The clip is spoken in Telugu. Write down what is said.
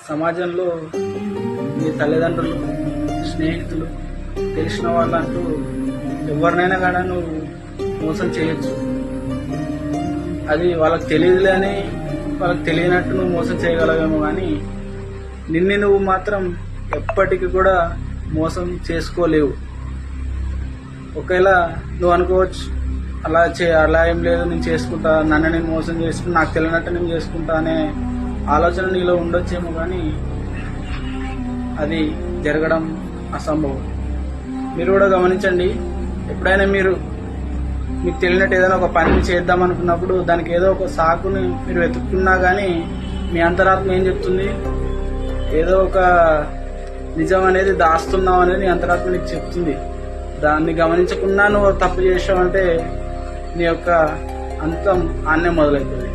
సమాజంలో మీ తల్లిదండ్రులు, స్నేహితులు, తెలిసిన వాళ్ళంటూ ఎవరినైనా కూడా నువ్వు మోసం చేయొచ్చు. అది వాళ్ళకి తెలియదులే అని వాళ్ళకి తెలియనట్టు నువ్వు మోసం చేయగలవేమో, కానీ నిన్ను నువ్వు మాత్రం ఎప్పటికీ కూడా మోసం చేసుకోలేవు. ఒకవేళ నువ్వు అనుకోవచ్చు, అలా ఏం లేదు, నేను చేసుకుంటా, నన్ను నేను మోసం చేసుకుంటా, నాకు తెలియనట్టు నేను చేసుకుంటా అనే ఆలోచన నీలో ఉండొచ్చేమో, కానీ అది జరగడం అసంభవం. మీరు కూడా గమనించండి, ఎప్పుడైనా మీకు తెలియనట్టు ఏదైనా ఒక పని చేద్దాం అనుకున్నప్పుడు దానికి ఏదో ఒక సాకుని మీరు వెతుక్కున్నా కానీ మీ అంతరాత్మ ఏం చెప్తుంది? ఏదో ఒక నిజం అనేది దాస్తున్నావు అనేది నీ అంతరాత్మ నీకు చెప్తుంది. దాన్ని గమనించకుండా నువ్వు తప్పు చేసావంటే నీ యొక్క అంతం ఆన్నే మొదలవుతుంది.